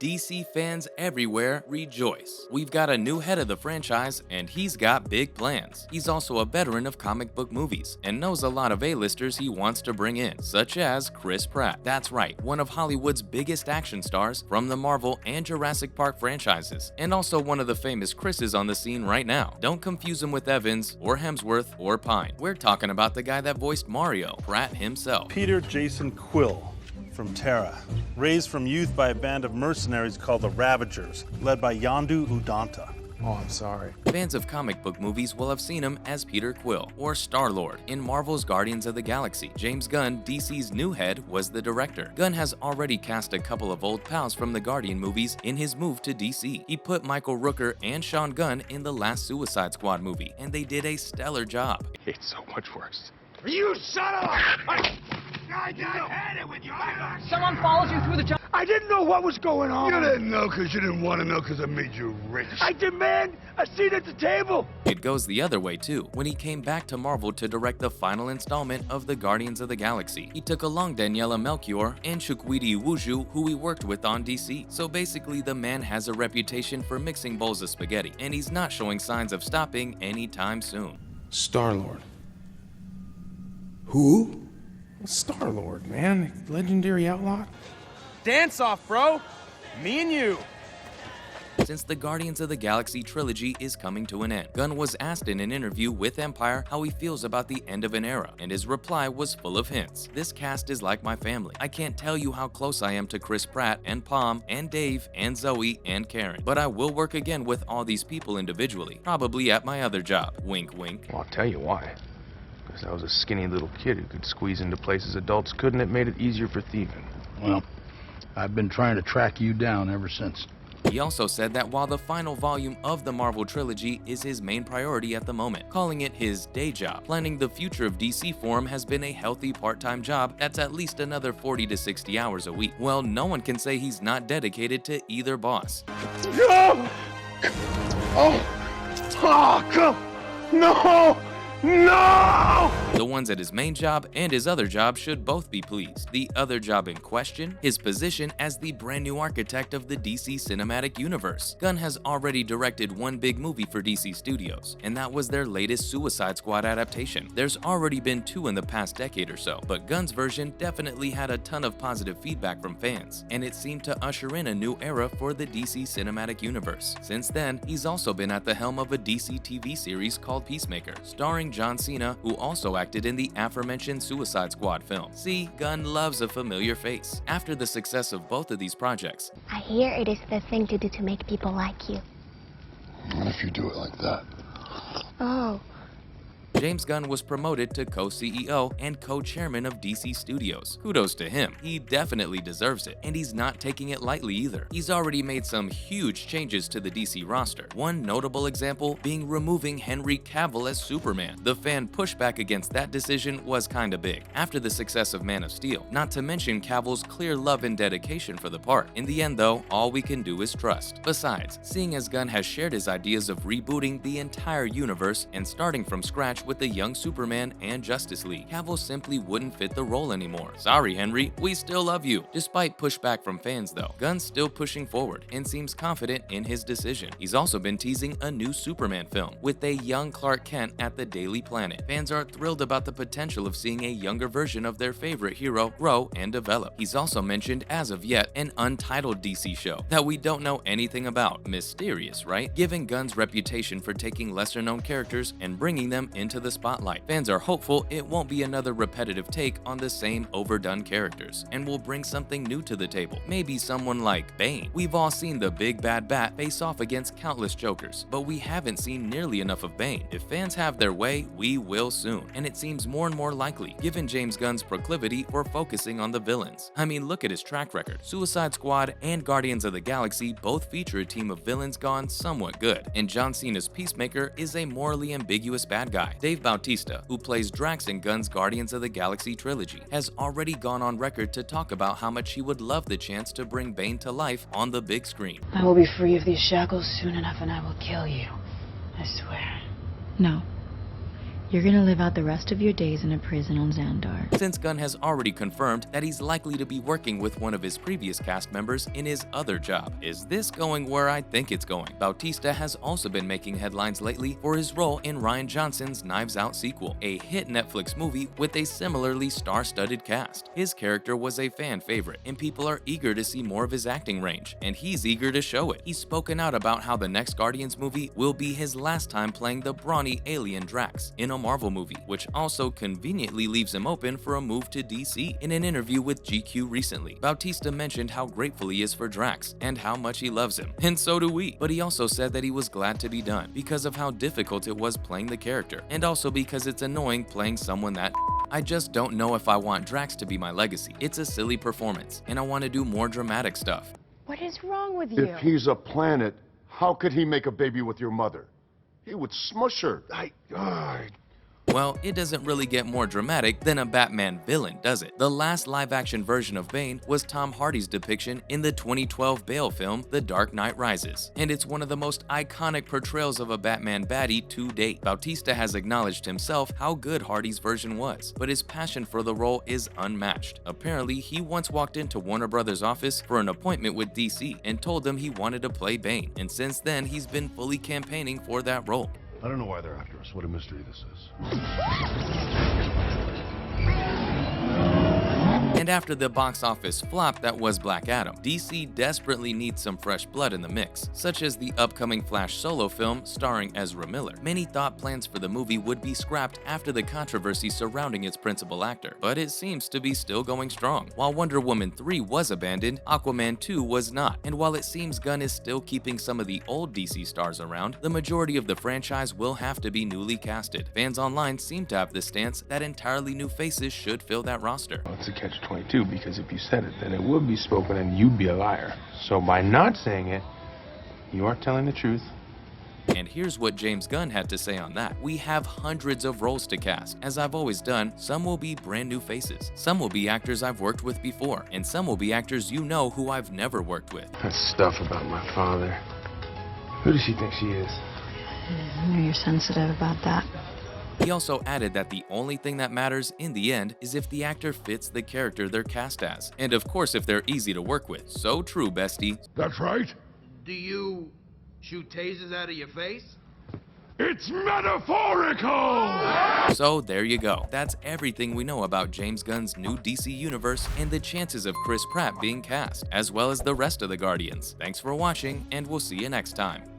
DC fans everywhere rejoice. We've got a new head of the franchise, and he's got big plans. He's also a veteran of comic book movies, and knows a lot of A-listers he wants to bring in, such as Chris Pratt. That's right, one of Hollywood's biggest action stars from the Marvel and Jurassic Park franchises, and also one of the famous Chris's on the scene right now. Don't confuse him with Evans, or Hemsworth, or Pine. We're talking about the guy that voiced Mario, Pratt himself. Peter Jason Quill from Terra, raised from youth by a band of mercenaries called the Ravagers, led by Yondu Udanta. Oh, I'm sorry. Fans of comic book movies will have seen him as Peter Quill, or Star-Lord, in Marvel's Guardians of the Galaxy. James Gunn, DC's new head, was the director. Gunn has already cast a couple of old pals from the Guardian movies in his move to DC. He put Michael Rooker and Sean Gunn in the last Suicide Squad movie, and they did a stellar job. It's so much worse. You son of a... I had it with you. Someone follows you through the jungle. I didn't know what was going on. You didn't know because you didn't want to know because it made you rich. I demand a seat at the table. It goes the other way too. When he came back to Marvel to direct the final installment of the Guardians of the Galaxy, he took along Daniela Melchior and Chukwudi Iwuju, who he worked with on DC. So basically, the man has a reputation for mixing bowls of spaghetti, and he's not showing signs of stopping anytime soon. Star-Lord. Who? Star-Lord, man. Legendary outlaw. Dance off, bro. Me and you. Since the Guardians of the Galaxy trilogy is coming to an end, Gunn was asked in an interview with Empire how he feels about the end of an era, and his reply was full of hints. "This cast is like my family. I can't tell you how close I am to Chris Pratt and Palm and Dave and Zoe and Karen, but I will work again with all these people individually, probably at my other job." Wink, wink. Well, I'll tell you why. Because I was a skinny little kid who could squeeze into places adults couldn't. It made it easier for thieving. Well, I've been trying to track you down ever since. He also said that while the final volume of the Marvel trilogy is his main priority at the moment, calling it his day job, planning the future of DC for him has been a healthy part-time job that's at least another 40 to 60 hours a week. Well, no one can say he's not dedicated to either boss. No! Oh! Fuck! No! No! The ones at his main job and his other job should both be pleased. The other job in question, his position as the brand new architect of the DC Cinematic Universe. Gunn has already directed one big movie for DC Studios, and that was their latest Suicide Squad adaptation. There's already been two in the past decade or so, but Gunn's version definitely had a ton of positive feedback from fans, and it seemed to usher in a new era for the DC Cinematic Universe. Since then, he's also been at the helm of a DC TV series called Peacemaker, starring John Cena, who also acted in the aforementioned Suicide Squad film. See, Gunn loves a familiar face. After the success of both of these projects, I hear it is the thing to do to make people like you. What if you do it like that? Oh. James Gunn was promoted to co-CEO and co-chairman of DC Studios. Kudos to him. He definitely deserves it, and he's not taking it lightly either. He's already made some huge changes to the DC roster. One notable example being removing Henry Cavill as Superman. The fan pushback against that decision was kinda big, after the success of Man of Steel, not to mention Cavill's clear love and dedication for the part. In the end though, all we can do is trust. Besides, seeing as Gunn has shared his ideas of rebooting the entire universe and starting from scratch with the young Superman and Justice League, Cavill simply wouldn't fit the role anymore. Sorry, Henry, we still love you. Despite pushback from fans though, Gunn's still pushing forward and seems confident in his decision. He's also been teasing a new Superman film with a young Clark Kent at the Daily Planet. Fans are thrilled about the potential of seeing a younger version of their favorite hero grow and develop. He's also mentioned, as of yet, an untitled DC show that we don't know anything about. Mysterious, right? Given Gunn's reputation for taking lesser-known characters and bringing them into the spotlight, fans are hopeful it won't be another repetitive take on the same overdone characters and will bring something new to the table. Maybe someone like Bane. We've all seen the big bad bat face off against countless Jokers, but we haven't seen nearly enough of Bane. If fans have their way, we will soon, and it seems more and more likely given James Gunn's proclivity for focusing on the villains. I mean, look at his track record. Suicide Squad and Guardians of the Galaxy both feature a team of villains gone somewhat good, and John Cena's Peacemaker is a morally ambiguous bad guy. Dave Bautista, who plays Drax in Gunn's Guardians of the Galaxy trilogy, has already gone on record to talk about how much he would love the chance to bring Bane to life on the big screen. I will be free of these shackles soon enough and I will kill you. I swear. No. You're gonna live out the rest of your days in a prison on Xandar. Since Gunn has already confirmed that he's likely to be working with one of his previous cast members in his other job. Is this going where I think it's going? Bautista has also been making headlines lately for his role in Rian Johnson's Knives Out sequel, a hit Netflix movie with a similarly star-studded cast. His character was a fan favorite, and people are eager to see more of his acting range, and he's eager to show it. He's spoken out about how the next Guardians movie will be his last time playing the brawny alien Drax in a Marvel movie, which also conveniently leaves him open for a move to DC. In an interview with GQ recently, Bautista mentioned how grateful he is for Drax and how much he loves him, and so do we. But he also said that he was glad to be done because of how difficult it was playing the character, and also because it's annoying playing someone that I just don't know if I want Drax to be my legacy. It's a silly performance, and I want to do more dramatic stuff. What is wrong with you? If he's a planet, how could he make a baby with your mother? He would smush her. Well, it doesn't really get more dramatic than a Batman villain, does it? The last live-action version of Bane was Tom Hardy's depiction in the 2012 Bale film The Dark Knight Rises, and it's one of the most iconic portrayals of a Batman baddie to date. Bautista has acknowledged himself how good Hardy's version was, but his passion for the role is unmatched. Apparently, he once walked into Warner Brothers' office for an appointment with DC and told them he wanted to play Bane, and since then he's been fully campaigning for that role. I don't know why they're after us. What a mystery this is. And after the box office flop that was Black Adam, DC desperately needs some fresh blood in the mix, such as the upcoming Flash solo film starring Ezra Miller. Many thought plans for the movie would be scrapped after the controversy surrounding its principal actor, but it seems to be still going strong. While Wonder Woman 3 was abandoned, Aquaman 2 was not, and while it seems Gunn is still keeping some of the old DC stars around, the majority of the franchise will have to be newly casted. Fans online seem to have the stance that entirely new faces should fill that roster. Well, it's a catch-22, because if you said it, then it would be spoken and you'd be a liar. So by not saying it, you are telling the truth. And here's what James Gunn had to say on that. We have hundreds of roles to cast. As I've always done, some will be brand new faces. Some will be actors I've worked with before, and some will be actors you know who I've never worked with. That stuff about my father. Who does she think she is? I know you're sensitive about that. He also added that the only thing that matters in the end is if the actor fits the character they're cast as. And of course if they're easy to work with. So true, bestie. That's right. Do you shoot tasers out of your face? It's metaphorical! So there you go. That's everything we know about James Gunn's new DC universe and the chances of Chris Pratt being cast, as well as the rest of the Guardians. Thanks for watching, and we'll see you next time.